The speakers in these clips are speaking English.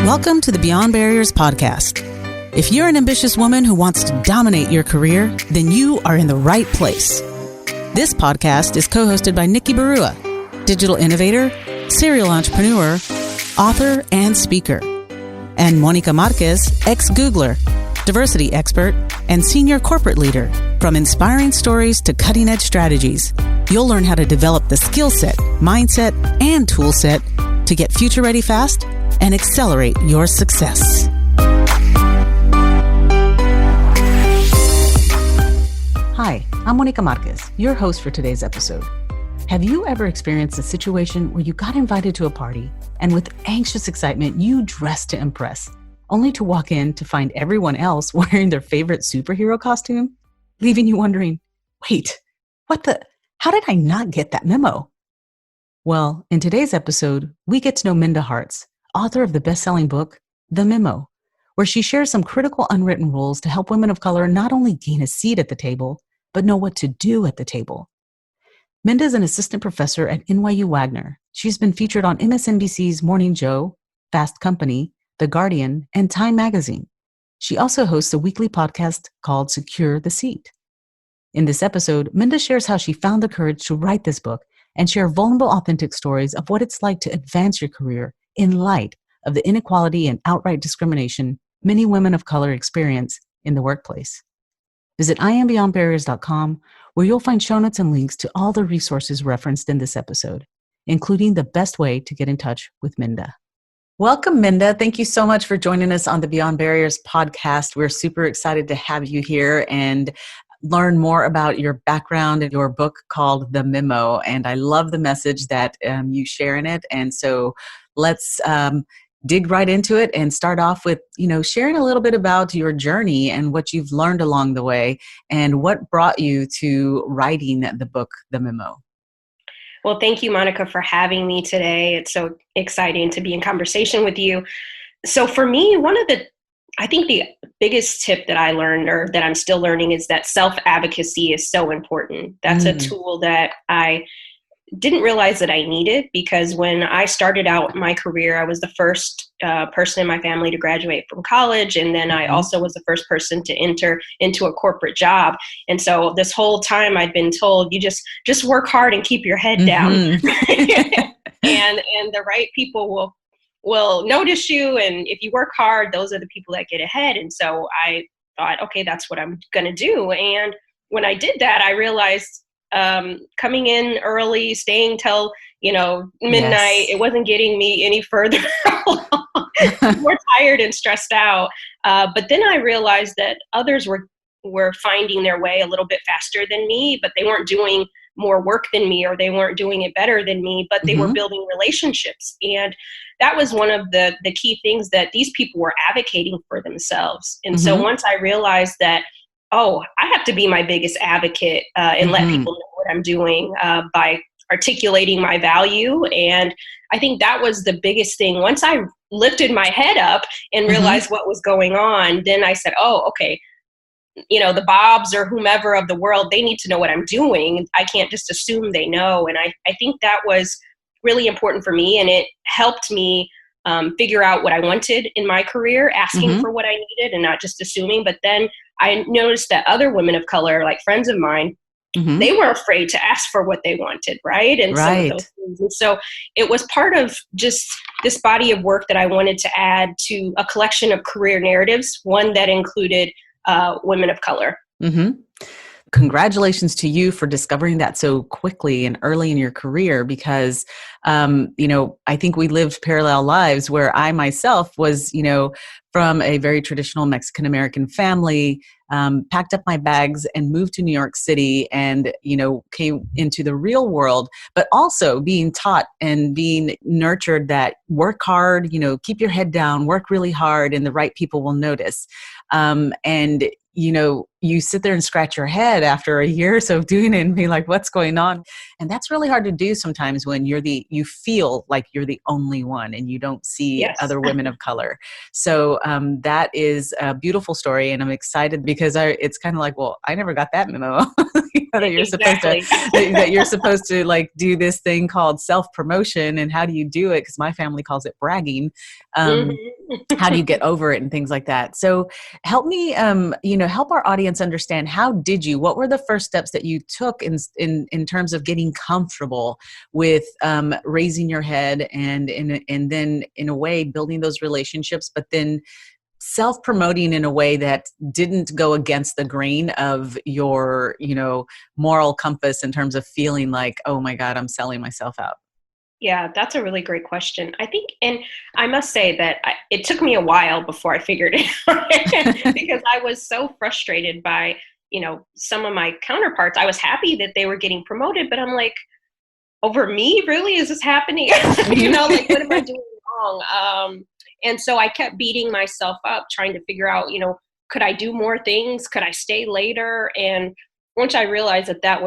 Welcome to the Beyond Barriers podcast. If you're an ambitious woman who wants to dominate your career, then you are in the right place. This podcast is co-hosted by Nikki Barua, digital innovator, serial entrepreneur, author, and speaker, and Monica Marquez, ex-Googler, diversity expert, and senior corporate leader. From inspiring stories to cutting-edge strategies, you'll learn how to develop the skill set, mindset, and tool set to get future-ready fast and accelerate your success. Hi, I'm Monica Marquez, your host for today's episode. Have you ever experienced a situation where you got invited to a party and with anxious excitement, you dressed to impress, only to walk in to find everyone else wearing their favorite superhero costume, leaving you wondering, wait, how did I not get that memo? Well, in today's episode, we get to know Minda Harts, author of the best-selling book, THAT Memo, where she shares some critical unwritten rules to help women of color not only gain a seat at the table, but know what to do at the table. Minda is an assistant professor at NYU Wagner. She's been featured on MSNBC's Morning Joe, FastCompany, The Guardian, and Time Magazine. She also hosts a weekly podcast called Secure the Seat. In this episode, Minda shares how she found the courage to write this book and share vulnerable, authentic stories of what it's like to advance your career in light of the inequality and outright discrimination many women of color experience in the workplace. Visit IamBeyondBarriers.com, where you'll find show notes and links to all the resources referenced in this episode, including the best way to get in touch with Minda. Welcome, Minda. Thank you so much for joining us on the Beyond Barriers podcast. We're super excited to have you here and learn more about your background and your book called The Memo. And I love the message that you share in it. And so let's dig right into it and start off with, sharing a little bit about your journey and what you've learned along the way and what brought you to writing the book, The Memo. Well, thank you, Monica, for having me today. It's so exciting to be in conversation with you. So for me, I think the biggest tip that I learned or that I'm still learning is that self-advocacy is so important. That's a tool that I didn't realize that I needed, because when I started out my career, I was the first person in my family to graduate from college. And then I also was the first person to enter into a corporate job. And so this whole time I'd been told, you just work hard and keep your head down. and the right people will notice you. And if you work hard, those are the people that get ahead. And so I thought, okay, that's what I'm going to do. And when I did that, I realized coming in early, staying till, midnight, It wasn't getting me any further more tired and stressed out. But then I realized that others were finding their way a little bit faster than me, but they weren't doing more work than me, or they weren't doing it better than me, but they were building relationships. And that was one of the key things, that these people were advocating for themselves. And so once I realized that, I have to be my biggest advocate and let people know what I'm doing by articulating my value. And I think that was the biggest thing. Once I lifted my head up and realized what was going on, then I said, okay, the Bobs or whomever of the world, they need to know what I'm doing. I can't just assume they know. And I think that was really important for me. And it helped me figure out what I wanted in my career, asking for what I needed and not just assuming. But then I noticed that other women of color, like friends of mine, they were afraid to ask for what they wanted, right? And some of those things. And so it was part of just this body of work that I wanted to add to a collection of career narratives, one that included women of color. Congratulations to you for discovering that so quickly and early in your career, because, I think we lived parallel lives where I myself was, from a very traditional Mexican-American family, packed up my bags and moved to New York City and, came into the real world, but also being taught and being nurtured that work hard, keep your head down, work really hard, and the right people will notice. you sit there and scratch your head after a year or so of doing it and be like, what's going on? And that's really hard to do sometimes when you feel like you're the only one and you don't see Yes. other women of color. So that is a beautiful story. And I'm excited because it's kind of like, well, I never got that memo that you're Exactly. that you're supposed to like do this thing called self-promotion. And how do you do it? Because my family calls it bragging. How do you get over it and things like that? So help me, help our audience understand, what were the first steps that you took in terms of getting comfortable with raising your head and then in a way building those relationships, but then self-promoting in a way that didn't go against the grain of your, moral compass in terms of feeling like, oh my God, I'm selling myself out? Yeah, that's a really great question. I think, and I must say that it took me a while before I figured it out because I was so frustrated by, some of my counterparts. I was happy that they were getting promoted, but I'm like, over me, really? Is this happening? Like, what am I doing wrong? And so I kept beating myself up, trying to figure out, could I do more things? Could I stay later? And once I realized that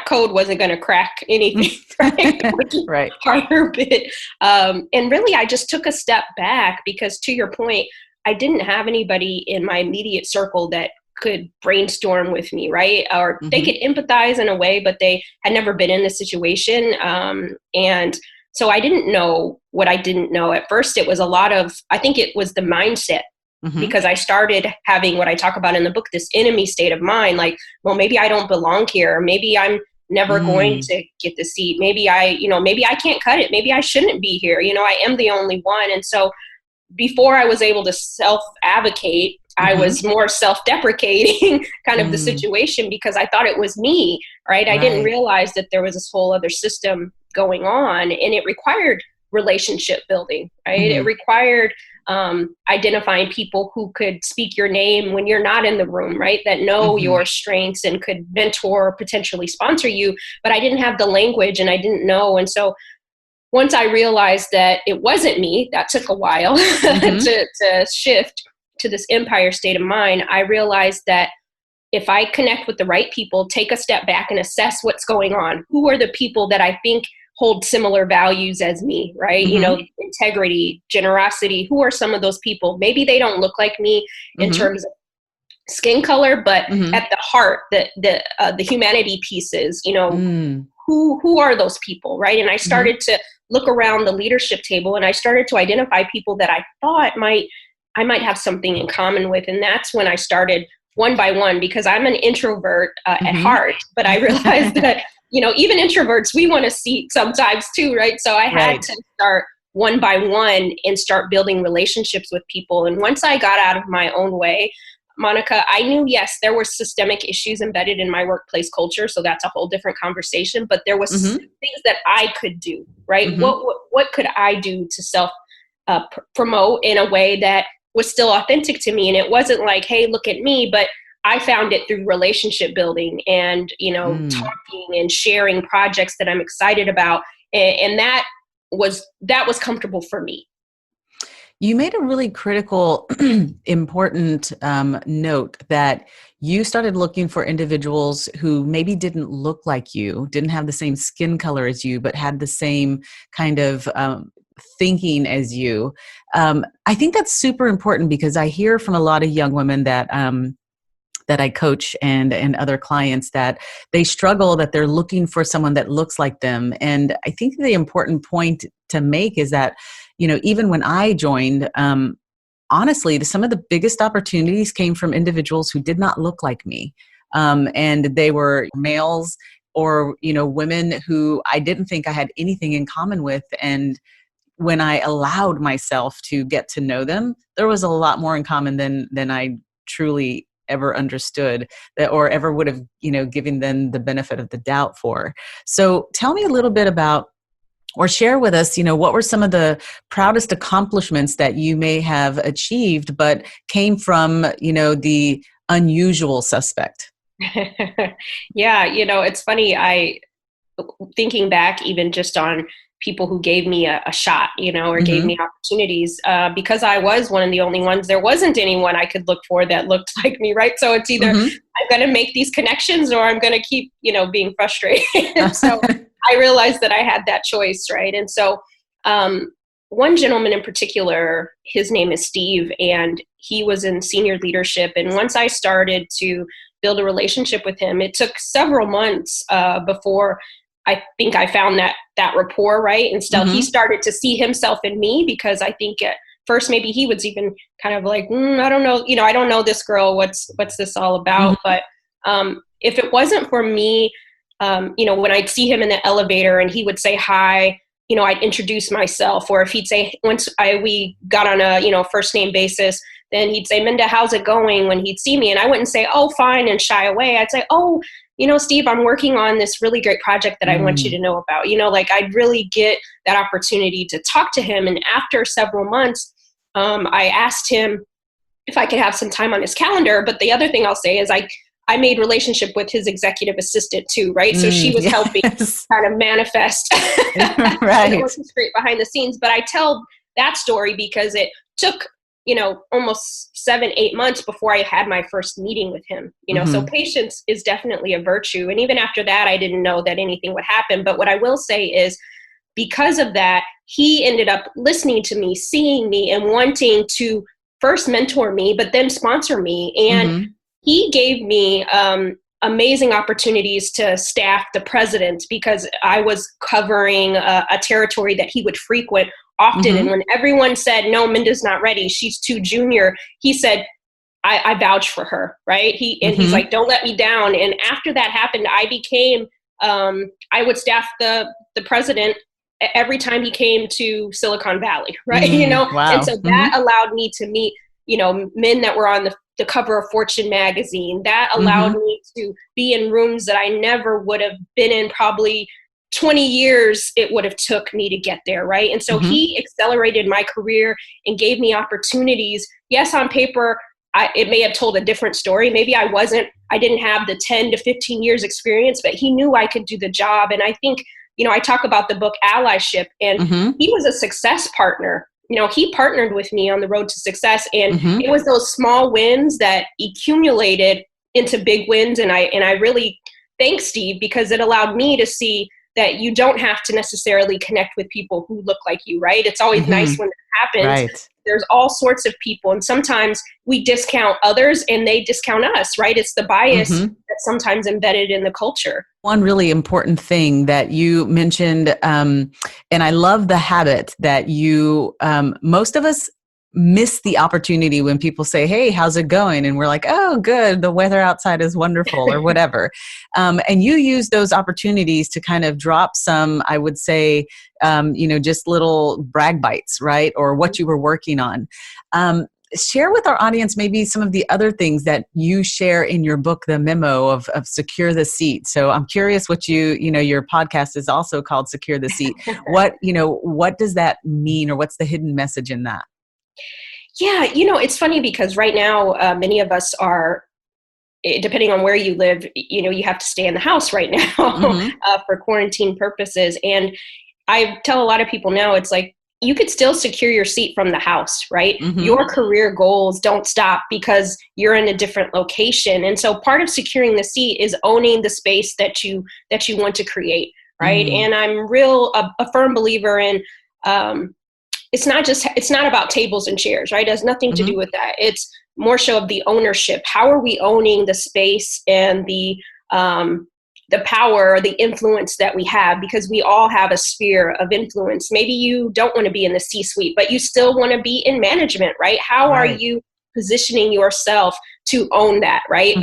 code wasn't going to crack anything, right? Which is right. Harder bit. And really, I just took a step back because, to your point, I didn't have anybody in my immediate circle that could brainstorm with me, right? Or they could empathize in a way, but they had never been in the situation. And so I didn't know what I didn't know. At first, it was I think it was the mindset. Because I started having what I talk about in the book, this enemy state of mind, like, well, maybe I don't belong here. Maybe I'm never going to get the seat. Maybe maybe I can't cut it. Maybe I shouldn't be here. I am the only one. And so before I was able to self-advocate, I was more self-deprecating kind of the situation because I thought it was me, right? I didn't realize that there was this whole other system going on, and it required relationship building, right? It required identifying people who could speak your name when you're not in the room, right? That know your strengths and could mentor, potentially sponsor you. But I didn't have the language and I didn't know. And so once I realized that it wasn't me, that took a while to shift to this empire state of mind. I realized that if I connect with the right people, take a step back and assess what's going on, who are the people that I think hold similar values as me, right? Integrity, generosity. Who are some of those people? Maybe they don't look like me in terms of skin color, but at the heart, the humanity pieces, who are those people, right? And I started to look around the leadership table, and I started to identify people that I thought I might have something in common with. And that's when I started one by one, because I'm an introvert at heart, but I realized that even introverts, we want to see sometimes too, right? So I had to start one by one and start building relationships with people. And once I got out of my own way, Monica, I knew, yes, there were systemic issues embedded in my workplace culture. So that's a whole different conversation, but there was things that I could do, right? What could I do to self promote in a way that was still authentic to me? And it wasn't like, hey, look at me, but I found it through relationship building and, talking and sharing projects that I'm excited about. And that was comfortable for me. You made a really critical, important note that you started looking for individuals who maybe didn't look like you, didn't have the same skin color as you, but had the same kind of thinking as you. I think that's super important because I hear from a lot of young women that I coach and other clients that they struggle, that they're looking for someone that looks like them. And I think the important point to make is that, even when I joined, honestly, some of the biggest opportunities came from individuals who did not look like me. And they were males or, women who I didn't think I had anything in common with. And when I allowed myself to get to know them, there was a lot more in common than I truly ever understood that, or ever would have, given them the benefit of the doubt for. So tell me a little bit about, or share with us, what were some of the proudest accomplishments that you may have achieved, but came from, the unusual suspect? Yeah. It's funny. Thinking back even just on people who gave me a shot, or gave me opportunities. Because I was one of the only ones, there wasn't anyone I could look for that looked like me, right? So it's either I'm going to make these connections or I'm going to keep, being frustrated. So I realized that I had that choice, right? And so one gentleman in particular, his name is Steve, and he was in senior leadership. And once I started to build a relationship with him, it took several months before I think I found that rapport, right? And still he started to see himself in me, because I think at first maybe he was even kind of like, I don't know, I don't know this girl, what's this all about? But if it wasn't for me, when I'd see him in the elevator and he would say hi, I'd introduce myself. Or if he'd say, we got on a, first name basis, then he'd say, Minda, how's it going, when he'd see me? And I wouldn't say, oh, fine, and shy away. I'd say, oh, Steve, I'm working on this really great project that I want you to know about. I'd really get that opportunity to talk to him. And after several months, I asked him if I could have some time on his calendar. But the other thing I'll say is I made relationship with his executive assistant too, right? So she was helping kind of manifest right. and orchestrate behind the scenes. But I tell that story because it took, almost 7-8 months before I had my first meeting with him, so patience is definitely a virtue. And even after that, I didn't know that anything would happen. But what I will say is, because of that, he ended up listening to me, seeing me, and wanting to first mentor me, but then sponsor me. And he gave me amazing opportunities to staff the president, because I was covering a territory that he would frequent often. And when everyone said, no, Minda's not ready, she's too junior, he said, I vouch for her, right? He's like, don't let me down. And after that happened, I became, I would staff the president every time he came to Silicon Valley, right? Wow. And so that allowed me to meet, men that were on the cover of Fortune magazine. That allowed me to be in rooms that I never would have been in, probably 20 years it would have took me to get there, right? And so he accelerated my career and gave me opportunities. Yes, on paper, it may have told a different story. Maybe I didn't have the 10 to 15 years experience, but he knew I could do the job. And I think, I talk about the book Allyship, and he was a success partner. He partnered with me on the road to success, and it was those small wins that accumulated into big wins. And I really thank Steve, because it allowed me to see that you don't have to necessarily connect with people who look like you, right? It's always nice when that happens. Right. There's all sorts of people, and sometimes we discount others and they discount us, right? It's the bias that's sometimes embedded in the culture. One really important thing that you mentioned, and I love the habit that you, most of us miss the opportunity when people say, hey, how's it going? And we're like, oh, good. The weather outside is wonderful, or whatever. And you use those opportunities to kind of drop some, I would say, just little brag bites, right? Or what you were working on. Share with our audience maybe some of the other things that you share in your book, The Memo of Secure the Seat. So I'm curious what your podcast is also called Secure the Seat. What does that mean, or what's the hidden message in that? Yeah, it's funny because right now, many of us are, depending on where you live, you have to stay in the house right now for quarantine purposes. And I tell a lot of people now, it's like, you could still secure your seat from the house, right? Your career goals don't stop because you're in a different location. And so part of securing the seat is owning the space that you want to create, right? And I'm a firm believer in, it's not about tables and chairs, right? It has nothing to do with that. It's more so of the ownership. How are we owning the space and the power, the influence that we have? Because we all have a sphere of influence. Maybe you don't want to be in the C-suite, but you still want to be in management, right? How are you positioning yourself to own that, right?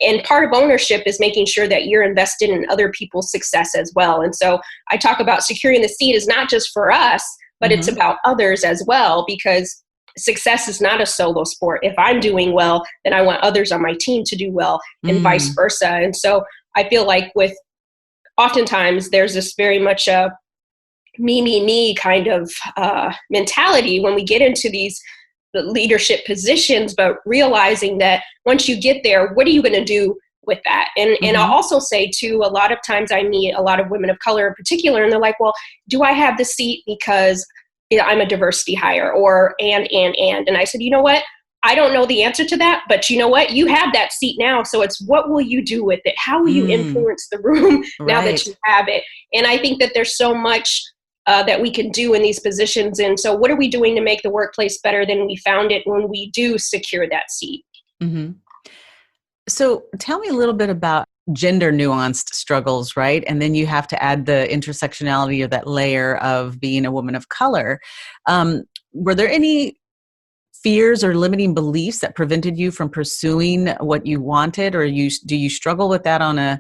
And part of ownership is making sure that you're invested in other people's success as well. And so I talk about securing the seat is not just for us, but it's about others as well, because success is not a solo sport. If I'm doing well, then I want others on my team to do well, and vice versa. And so I feel like oftentimes there's this very much a me kind of mentality when we get into these leadership positions, but realizing that once you get there, what are you going to do with that? And I'll also say too, a lot of times I meet a lot of women of color in particular, and they're like, well, do I have the seat because I'm a diversity hire, or and I said, you know what? I don't know the answer to that, but you know what? You have that seat now. So it's what will you do with it? How will you influence the room now that you have it? And I think that there's so much that we can do in these positions. And so what are we doing to make the workplace better than we found it when we do secure that seat? Mm-hmm. So tell me a little bit about gender nuanced struggles, right? And then you have to add the intersectionality of that layer of being a woman of color. Were there any fears or limiting beliefs that prevented you from pursuing what you wanted, or do you struggle with that on a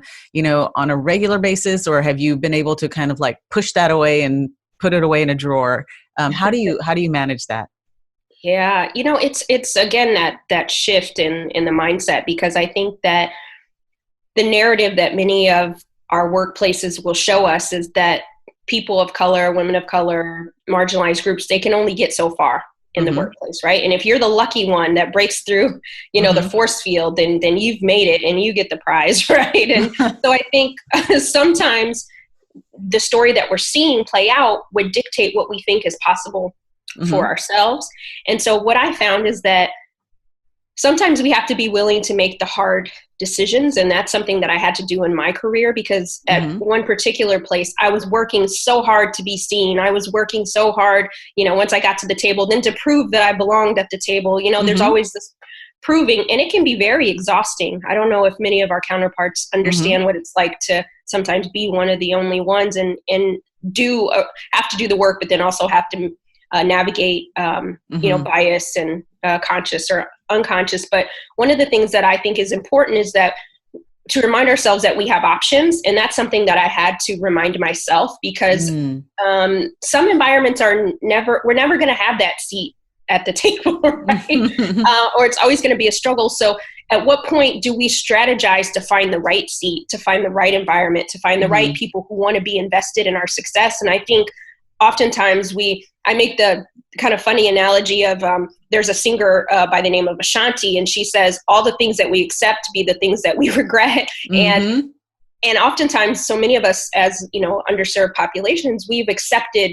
regular basis, or have you been able to kind of like push that away and put it away in a drawer? How do you manage that? Yeah, it's again that shift in the mindset, because I think that the narrative that many of our workplaces will show us is that people of color, women of color, marginalized groups, they can only get so far in the workplace, right? And if you're the lucky one that breaks through, the force field, then you've made it and you get the prize, right? And so I think sometimes the story that we're seeing play out would dictate what we think is possible for ourselves. And so what I found is that sometimes we have to be willing to make the hard decisions. And that's something that I had to do in my career, because at one particular place, I was working so hard to be seen. I was working so hard, once I got to the table, then to prove that I belonged at the table. There's always this proving, and it can be very exhausting. I don't know if many of our counterparts understand what it's like to sometimes be one of the only ones and have to do the work, but then also have to navigate, bias and conscious or unconscious. But one of the things that I think is important is that to remind ourselves that we have options. And that's something that I had to remind myself, because some environments we're never going to have that seat at the table, right? Or it's always going to be a struggle. So at what point do we strategize to find the right seat, to find the right environment, to find the right people who want to be invested in our success? And I think oftentimes I make the kind of funny analogy of there's a singer by the name of Ashanti, and she says all the things that we accept be the things that we regret. And oftentimes, so many of us as underserved populations, we've accepted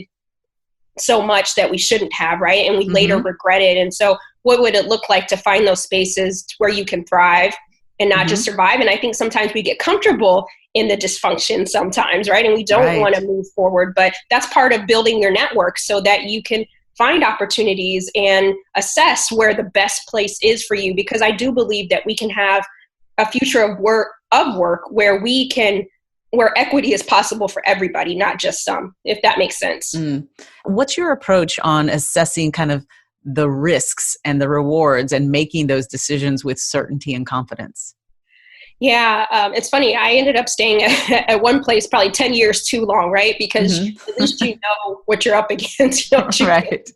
so much that we shouldn't have, right? And we later regret it. And so what would it look like to find those spaces where you can thrive and not just survive? And I think sometimes we get comfortable in the dysfunction sometimes, right? And we don't want to move forward, but that's part of building your network so that you can find opportunities and assess where the best place is for you. Because I do believe that we can have a future of work where where equity is possible for everybody, not just some, if that makes sense. What's your approach on assessing kind of the risks and the rewards and making those decisions with certainty and confidence? Yeah, it's funny. I ended up staying at one place probably 10 years too long, right? Because at least you know what you're up against. Right.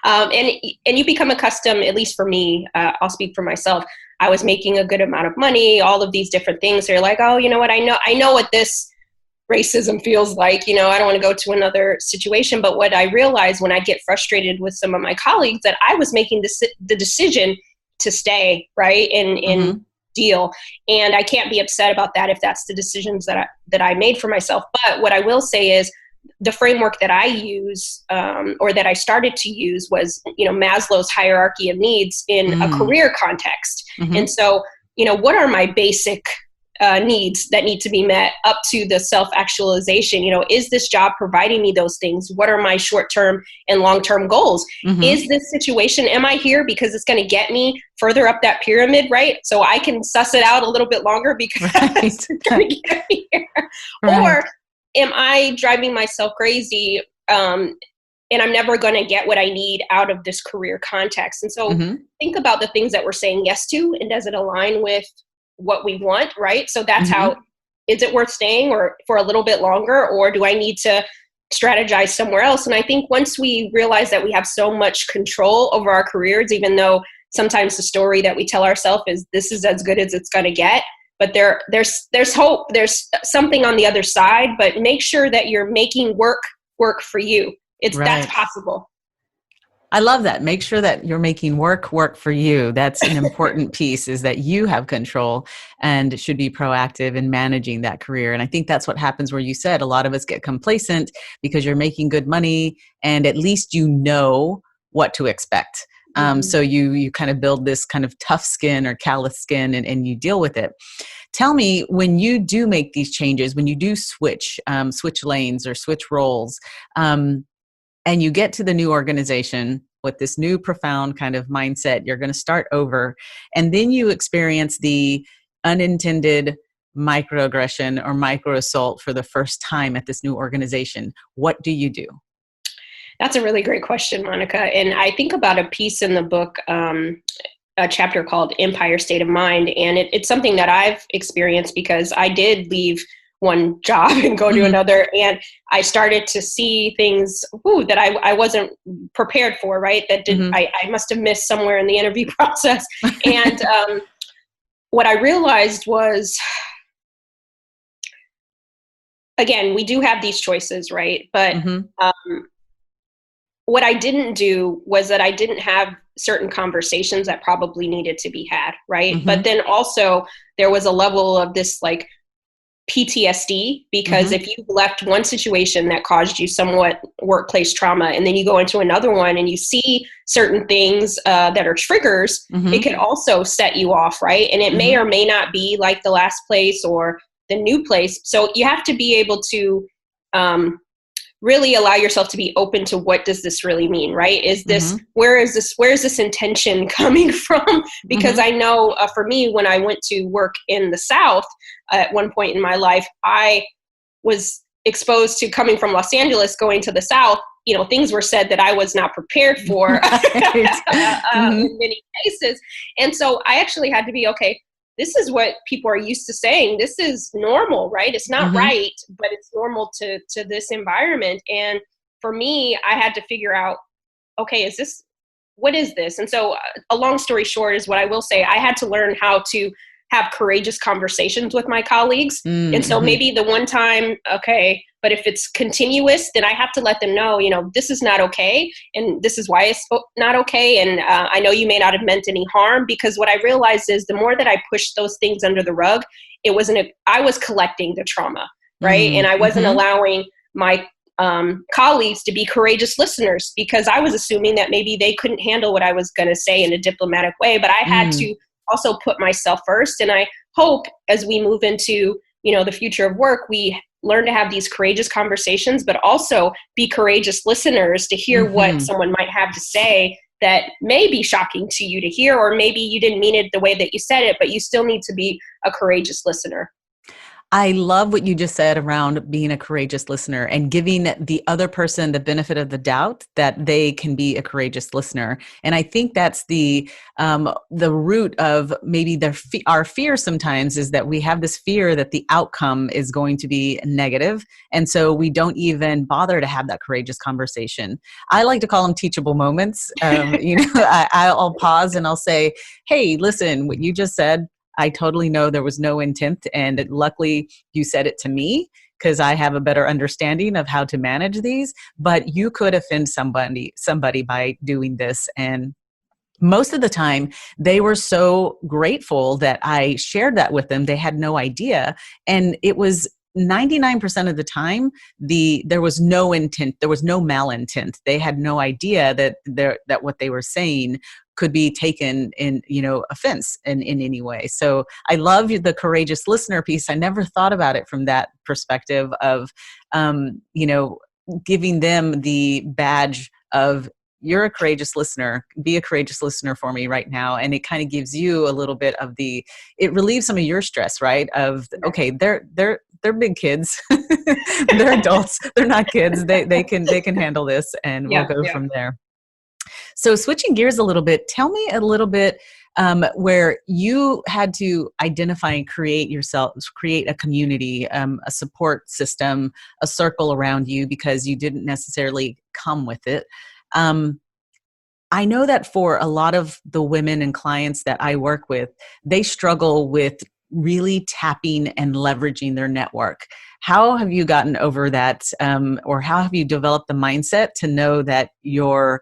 And you become accustomed, at least for me, I'll speak for myself. I was making a good amount of money, all of these different things. They're like, oh, you know what? I know what this racism feels like. I don't want to go to another situation. But what I realized when I get frustrated with some of my colleagues, that I was making the decision to stay, right? And deal. And I can't be upset about that if that's the decisions that I made for myself. But what I will say is the framework that I use or that I started to use was, Maslow's hierarchy of needs in a career context. And so, what are my basic needs that need to be met up to the self-actualization? Is this job providing me those things? What are my short-term and long-term goals? Is this situation, am I here because it's going to get me further up that pyramid, right? So I can suss it out a little bit longer because it's going to get me here. Or am I driving myself crazy and I'm never going to get what I need out of this career context? And so think about the things that we're saying yes to, and does it align with what we want, right? So that's how, is it worth staying or for a little bit longer, or do I need to strategize somewhere else? And I think once we realize that we have so much control over our careers, even though sometimes the story that we tell ourselves is this is as good as it's going to get, but there's hope, there's something on the other side, but make sure that you're making work for you. That's possible. I love that. Make sure that you're making work for you. That's an important piece, is that you have control and should be proactive in managing that career. And I think that's what happens where you said a lot of us get complacent because you're making good money and at least you know what to expect. So you kind of build this kind of tough skin or callous skin and you deal with it. Tell me, when you do make these changes, when you do switch lanes or switch roles, and you get to the new organization with this new profound kind of mindset, you're going to start over, and then you experience the unintended microaggression or microassault for the first time at this new organization. What do you do? That's a really great question, Monica. And I think about a piece in the book, a chapter called Empire State of Mind. And it's something that I've experienced because I did leave one job and go to another. And I started to see things that I wasn't prepared for, right? That I must have missed somewhere in the interview process. And what I realized was, again, we do have these choices, right? But what I didn't do was that I didn't have certain conversations that probably needed to be had, right? But then also there was a level of this like PTSD, because if you left one situation that caused you somewhat workplace trauma, and then you go into another one and you see certain things that are triggers, it can also set you off, right? And it may or may not be like the last place or the new place. So you have to be able to really allow yourself to be open to, what does this really mean, right? Is this, where is this intention coming from? Because I know for me, when I went to work in the South at one point in my life, I was exposed to, coming from Los Angeles, going to the South, things were said that I was not prepared for in many cases. And so I actually had to be, okay, this is what people are used to saying. This is normal, right? It's not right, but it's normal to this environment. And for me, I had to figure out, okay, what is this? And so a long story short is what I will say, I had to learn how to have courageous conversations with my colleagues. And so maybe the one time, okay, but if it's continuous, then I have to let them know, this is not okay. And this is why it's not okay. And I know you may not have meant any harm, because what I realized is the more that I pushed those things under the rug, I was collecting the trauma, right? And I wasn't allowing my colleagues to be courageous listeners, because I was assuming that maybe they couldn't handle what I was going to say in a diplomatic way, but I had to also put myself first. And I hope as we move into, the future of work, we learn to have these courageous conversations, but also be courageous listeners to hear what someone might have to say that may be shocking to you to hear, or maybe you didn't mean it the way that you said it, but you still need to be a courageous listener. I love what you just said around being a courageous listener and giving the other person the benefit of the doubt that they can be a courageous listener. And I think that's the root of maybe our fear sometimes, is that we have this fear that the outcome is going to be negative. And so we don't even bother to have that courageous conversation. I like to call them teachable moments. I'll pause and I'll say, hey, listen, what you just said, I totally know there was no intent, and luckily you said it to me because I have a better understanding of how to manage these, but you could offend somebody by doing this. And most of the time they were so grateful that I shared that with them. They had no idea. And it was 99% of the time, there was no intent. There was no malintent. They had no idea that what they were saying could be taken in, offense in any way. So I love the courageous listener piece. I never thought about it from that perspective of, giving them the badge of, you're a courageous listener, be a courageous listener for me right now. And it kind of gives you a little bit of it relieves some of your stress, right? Of, okay, they're big kids, they're adults, they're not kids. They can handle this, and we'll go from there. So switching gears a little bit, tell me a little bit where you had to identify and create a community, a support system, a circle around you, because you didn't necessarily come with it. I know that for a lot of the women and clients that I work with, they struggle with really tapping and leveraging their network. How have you gotten over that? Or how have you developed the mindset to know that your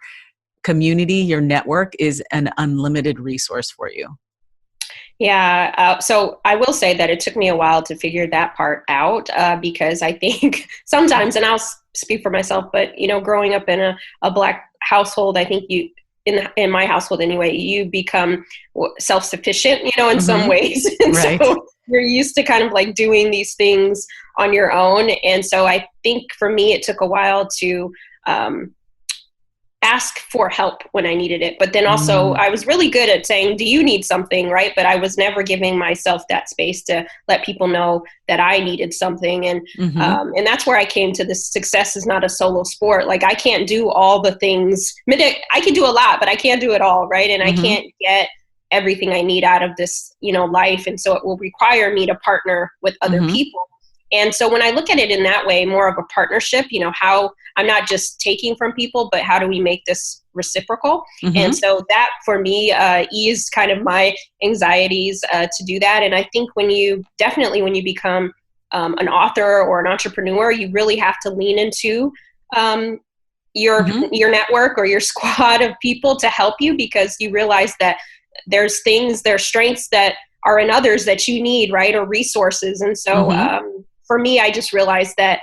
community, your network is an unlimited resource for you. Yeah. So I will say that it took me a while to figure that part out because I think sometimes, and I'll speak for myself, but, growing up in a Black household, I think in my household anyway, you become self-sufficient, in some ways. And right. So you're used to kind of like doing these things on your own. And so I think for me, it took a while to ask for help when I needed it. But then also I was really good at saying, do you need something? Right. But I was never giving myself that space to let people know that I needed something. And, and that's where I came to this success is not a solo sport. Like I can't do all the things. I can do a lot, but I can't do it all. Right. And I can't get everything I need out of this, life. And so it will require me to partner with other people. And so when I look at it in that way, more of a partnership, how I'm not just taking from people, but how do we make this reciprocal? And so that for me eased kind of my anxieties to do that. And I think when you become an author or an entrepreneur, you really have to lean into your network or your squad of people to help you, because you realize that there's strengths that are in others that you need, right? Or resources. And so for me, I just realized that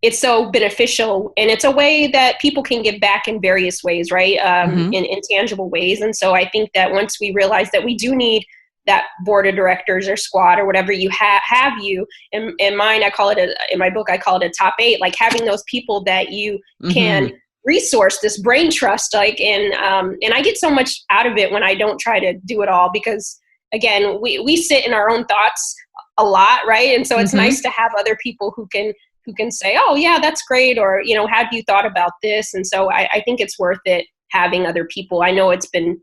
it's so beneficial, and it's a way that people can give back in various ways, right? In tangible ways. And so I think that once we realize that we do need that board of directors or squad or whatever you have you, in mine, in my book, I call it a top 8, like having those people that you can resource, this brain trust, like, and I get so much out of it when I don't try to do it all, because again, we sit in our own thoughts a lot, right? And so it's nice to have other people who can say, oh yeah, that's great. Or, have you thought about this? And so I think it's worth it having other people. I know it's been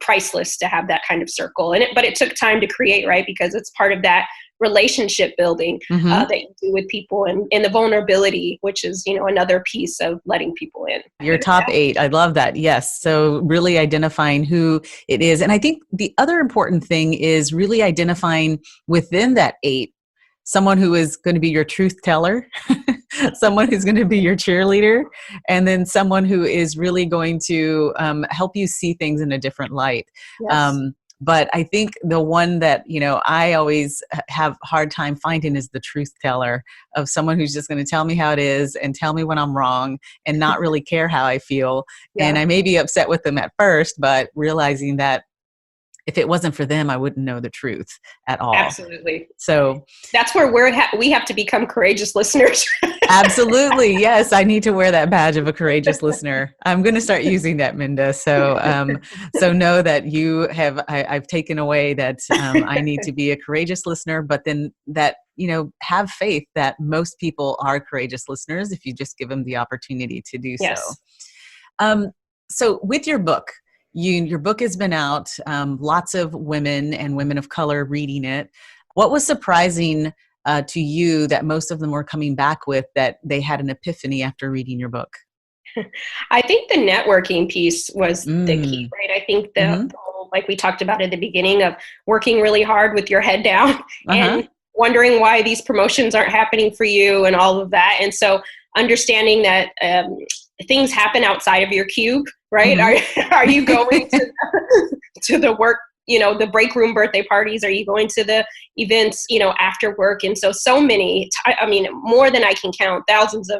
priceless to have that kind of circle, but it took time to create, right? Because it's part of that relationship building that you do with people, and the vulnerability, which is, another piece of letting people in. Your top 8. I love that. Yes. So really identifying who it is. And I think the other important thing is really identifying within that 8, someone who is going to be your truth teller, someone who's going to be your cheerleader, and then someone who is really going to help you see things in a different light. Yes. But I think the one that, I always have a hard time finding is the truth teller, of someone who's just going to tell me how it is and tell me when I'm wrong and not really care how I feel. Yeah. And I may be upset with them at first, but realizing that if it wasn't for them, I wouldn't know the truth at all. Absolutely. So that's where we have to become courageous listeners. Absolutely. Yes. I need to wear that badge of a courageous listener. I'm going to start using that, Minda. So, so know that I've taken away that I need to be a courageous listener, but then that, have faith that most people are courageous listeners if you just give them the opportunity to do so. So with your book, your book has been out, lots of women and women of color reading it. What was surprising to you that most of them were coming back with that they had an epiphany after reading your book? I think the networking piece was the key, right? I think the whole, like we talked about at the beginning, of working really hard with your head down and wondering why these promotions aren't happening for you and all of that. And so understanding that things happen outside of your cube, right? Are you going to the work, the break room birthday parties? Are you going to the events, after work? And so many, more than I can count, thousands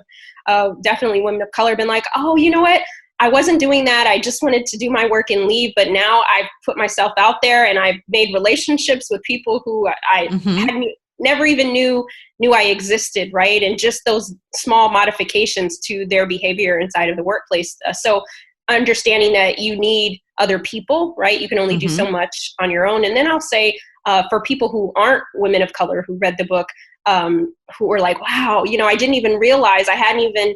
of definitely women of color have been like, oh, you know what? I wasn't doing that. I just wanted to do my work and leave. But now I've put myself out there and I've made relationships with people who I hadn't never even knew I existed, right? And just those small modifications to their behavior inside of the workplace. So understanding that you need other people, right? You can only do so much on your own. And then I'll say, for people who aren't women of color who read the book, who are like, wow, I didn't even realize, I hadn't even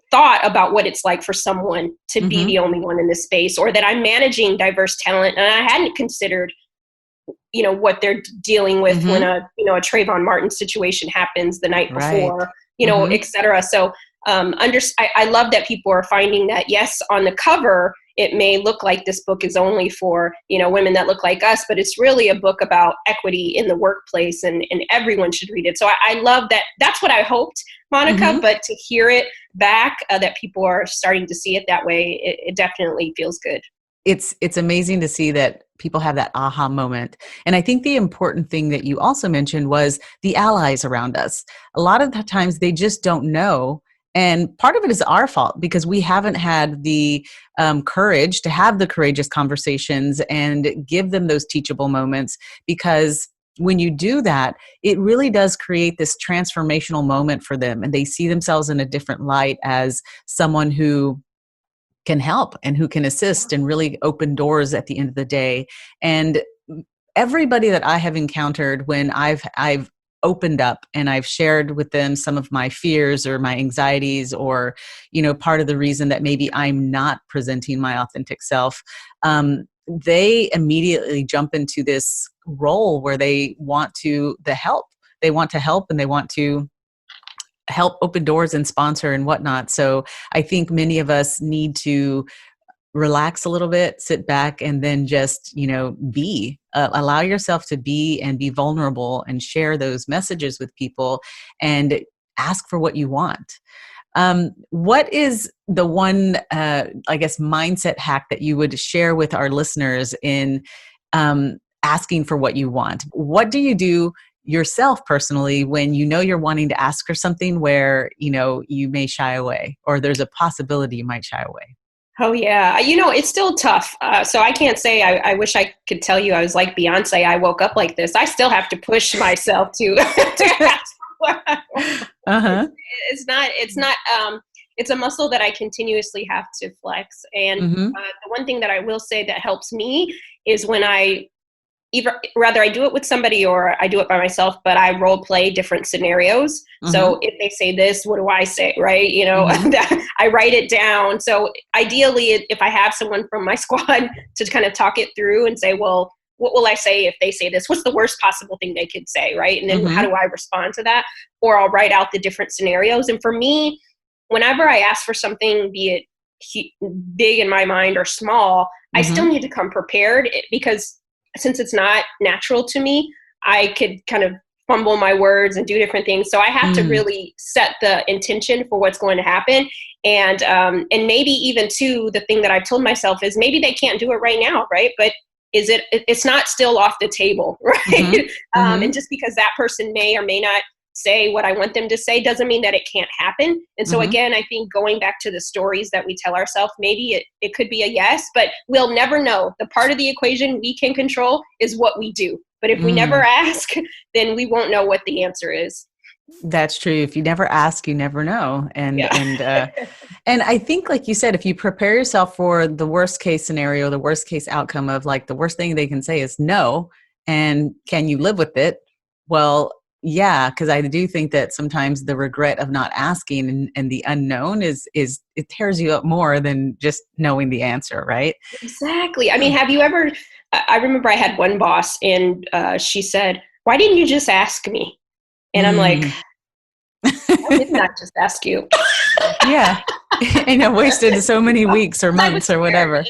thought about what it's like for someone to be the only one in this space, or that I'm managing diverse talent and I hadn't considered what they're dealing with when a Trayvon Martin situation happens the night before, et cetera. So I love that people are finding that, yes, on the cover, it may look like this book is only for, women that look like us, but it's really a book about equity in the workplace, and everyone should read it. So I love that. That's what I hoped, Monica, but to hear it back, that people are starting to see it that way, it definitely feels good. It's amazing to see that people have that aha moment. And I think the important thing that you also mentioned was the allies around us. A lot of the times they just don't know. And part of it is our fault because we haven't had the courage to have the courageous conversations and give them those teachable moments. Because when you do that, it really does create this transformational moment for them. And they see themselves in a different light as someone who can help and who can assist and really open doors at the end of the day. And everybody that I have encountered when I've opened up and I've shared with them some of my fears or my anxieties, or, part of the reason that maybe I'm not presenting my authentic self, they immediately jump into this role where they want to help. They want to help and they want to help open doors and sponsor and whatnot. So I think many of us need to relax a little bit, sit back, and then just, allow yourself to be and be vulnerable and share those messages with people and ask for what you want. What is the one, mindset hack that you would share with our listeners in asking for what you want? What do you do yourself personally when you're wanting to ask for something where, you may shy away, or there's a possibility you might shy away? Oh, yeah. It's still tough. So I can't say I wish I could tell you I was like Beyonce. I woke up like this. I still have to push myself to ask for what I want. Uh-huh. It's a muscle that I continuously have to flex. And the one thing that I will say that helps me is when rather I do it with somebody or I do it by myself, but I role play different scenarios. So if they say this, what do I say? Right. I write it down. So ideally, if I have someone from my squad to kind of talk it through and say, well, what will I say if they say this? What's the worst possible thing they could say? Right. And then how do I respond to that? Or I'll write out the different scenarios. And for me, whenever I ask for something, be it big in my mind or small, I still need to come prepared, because since it's not natural to me, I could kind of fumble my words and do different things. So I have to really set the intention for what's going to happen. And maybe even too, the thing that I've told myself is maybe they can't do it right now. Right. But it's not still off the table. Right. And just because that person may or may not say what I want them to say doesn't mean that it can't happen. And so again, I think going back to the stories that we tell ourselves, maybe it could be a yes, but we'll never know. The part of the equation we can control is what we do. But if we never ask, then we won't know what the answer is. That's true. If you never ask, you never know. And I think, like you said, if you prepare yourself for the worst case scenario, the worst case outcome of like the worst thing they can say is no, and can you live with it? Well, yeah, because I do think that sometimes the regret of not asking and the unknown is it tears you up more than just knowing the answer, right? Exactly. I mean, have you ever? I remember I had one boss, and she said, "Why didn't you just ask me?" And I'm like, "I did not just ask you." Yeah, and I wasted so many weeks or months or whatever.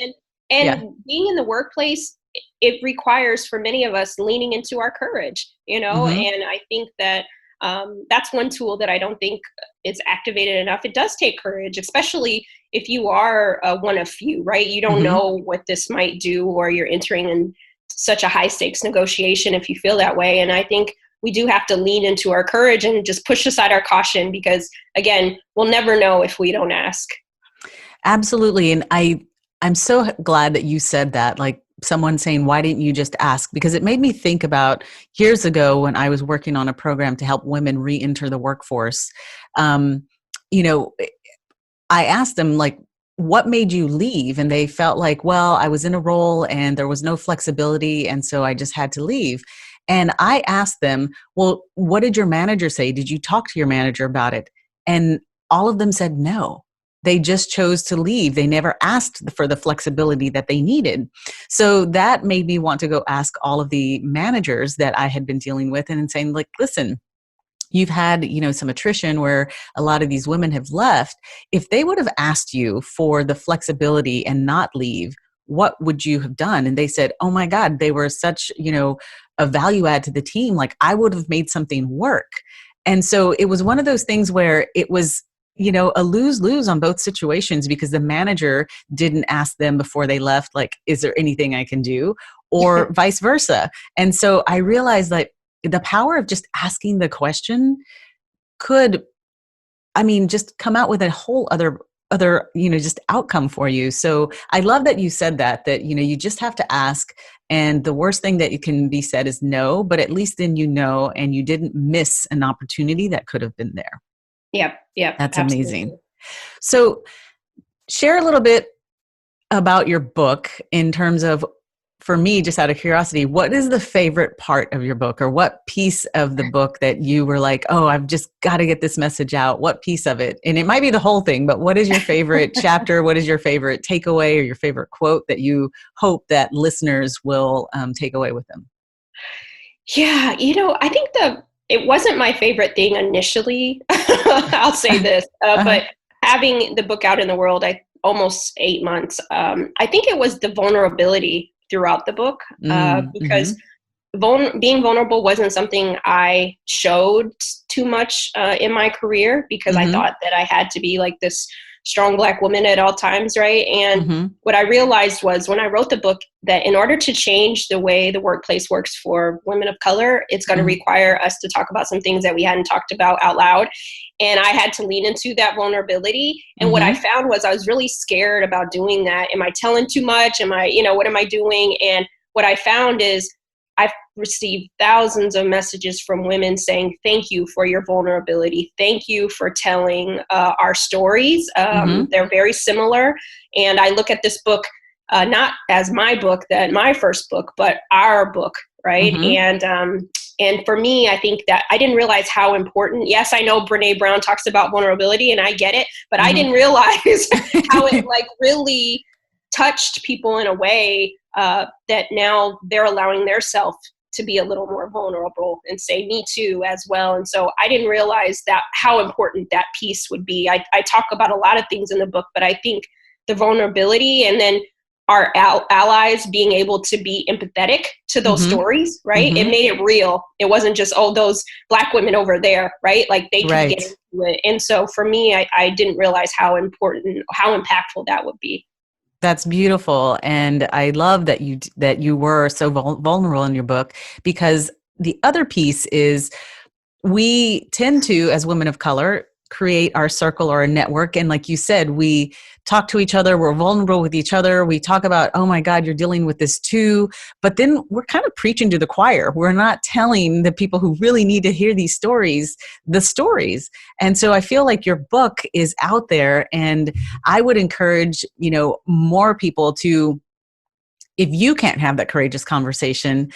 And being in the workplace, it requires for many of us leaning into our courage, and I think that that's one tool that I don't think is activated enough. It does take courage, especially if you are one of few, right? You don't know what this might do, or you're entering in such a high stakes negotiation if you feel that way. And I think we do have to lean into our courage and just push aside our caution, because again, we'll never know if we don't ask. Absolutely. And I'm so glad that you said that, like someone saying, why didn't you just ask? Because it made me think about years ago when I was working on a program to help women re-enter the workforce. I asked them, like, what made you leave? And they felt like, well, I was in a role and there was no flexibility. And so I just had to leave. And I asked them, well, what did your manager say? Did you talk to your manager about it? And all of them said no. They just chose to leave. They never asked for the flexibility that they needed. So that made me want to go ask all of the managers that I had been dealing with and saying, like, listen, you've had, some attrition where a lot of these women have left. If they would have asked you for the flexibility and not leave, what would you have done? And they said, oh my God, they were such, a value add to the team. Like, I would have made something work. And so it was one of those things where it was, a lose-lose on both situations, because the manager didn't ask them before they left, like, is there anything I can do? Or vice versa. And so I realized that the power of just asking the question could, just come out with a whole other, just outcome for you. So I love that you said that, you just have to ask. And the worst thing that can be said is no, but at least then and you didn't miss an opportunity that could have been there. Yep. That's absolutely amazing. So share a little bit about your book in terms of, for me, just out of curiosity, what is the favorite part of your book, or what piece of the book that you were like, oh, I've just got to get this message out? What piece of it? And it might be the whole thing, but what is your favorite chapter? What is your favorite takeaway or your favorite quote that you hope that listeners will take away with them? Yeah, I think it wasn't my favorite thing initially. I'll say this, but having the book out in the world, almost 8 months, I think it was the vulnerability throughout the book, because being vulnerable wasn't something I showed too much in my career, because I thought that I had to be like this strong Black woman at all times, right? And what I realized was, when I wrote the book, that in order to change the way the workplace works for women of color, it's going to require us to talk about some things that we hadn't talked about out loud. And I had to lean into that vulnerability. And what I found was, I was really scared about doing that. Am I telling too much? What am I doing? And what I found is, I've received thousands of messages from women saying, thank you for your vulnerability. Thank you for telling our stories. They're very similar. And I look at this book, not as my book, my first book, but our book, right? And for me, I think that I didn't realize how important, yes, I know Brene Brown talks about vulnerability, and I get it, but I didn't realize how it really touched people in a way that now they're allowing their self to be a little more vulnerable and say, me too, as well. And so I didn't realize that how important that piece would be. I talk about a lot of things in the book, but I think the vulnerability, and then our allies being able to be empathetic to those stories, right? It made it real. It wasn't just, oh, those Black women over there, right? Like, they could get into it. And so for me, I didn't realize how important, how impactful that would be. That's beautiful. And I love that you were so vulnerable in your book, because the other piece is, we tend to, as women of color, create our circle or a network. And like you said, we talk to each other, we're vulnerable with each other. We talk about, oh my God, you're dealing with this too. But then we're kind of preaching to the choir. We're not telling the people who really need to hear these stories, the stories. And so I feel like your book is out there, and I would encourage, more people to, if you can't have that courageous conversation,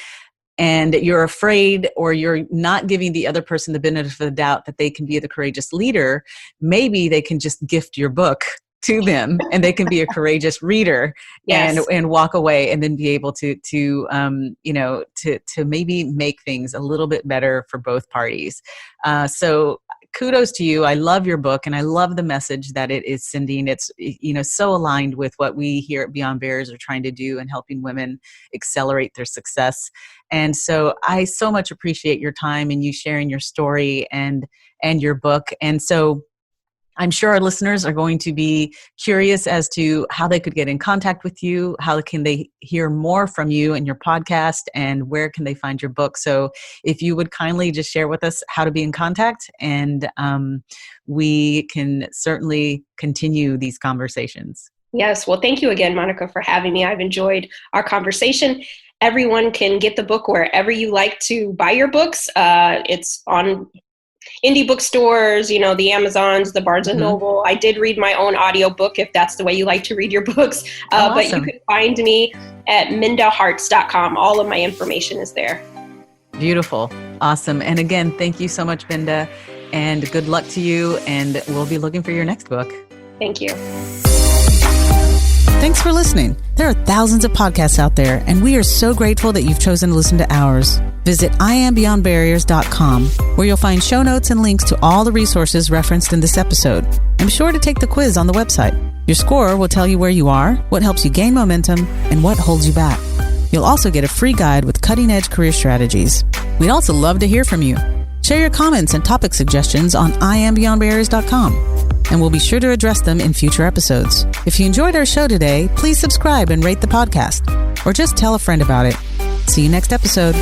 and you're afraid, or you're not giving the other person the benefit of the doubt that they can be the courageous leader, maybe they can just gift your book to them, and they can be a courageous reader. And walk away, and then be able to maybe make things a little bit better for both parties. So kudos to you. I love your book, and I love the message that it is sending. It's, so aligned with what we here at Beyond Barriers are trying to do, and helping women accelerate their success. And so I so much appreciate your time and you sharing your story and your book. And so I'm sure our listeners are going to be curious as to how they could get in contact with you. How can they hear more from you and your podcast, and where can they find your book? So if you would kindly just share with us how to be in contact, and we can certainly continue these conversations. Yes. Well, thank you again, Monica, for having me. I've enjoyed our conversation. Everyone can get the book wherever you like to buy your books. It's on indie bookstores, the Amazons, the Barnes & Noble. I did read my own audiobook, if that's the way you like to read your books. Awesome. But you can find me at mindaharts.com. All of my information is there. Beautiful. Awesome. And again, thank you so much, Minda, and good luck to you. And we'll be looking for your next book. Thank you. Thanks for listening. There are thousands of podcasts out there, and we are so grateful that you've chosen to listen to ours. Visit IamBeyondBarriers.com, where you'll find show notes and links to all the resources referenced in this episode. And be sure to take the quiz on the website. Your score will tell you where you are, what helps you gain momentum, and what holds you back. You'll also get a free guide with cutting-edge career strategies. We'd also love to hear from you. Share your comments and topic suggestions on IamBeyondBarriers.com, and we'll be sure to address them in future episodes. If you enjoyed our show today, please subscribe and rate the podcast, or just tell a friend about it. See you next episode.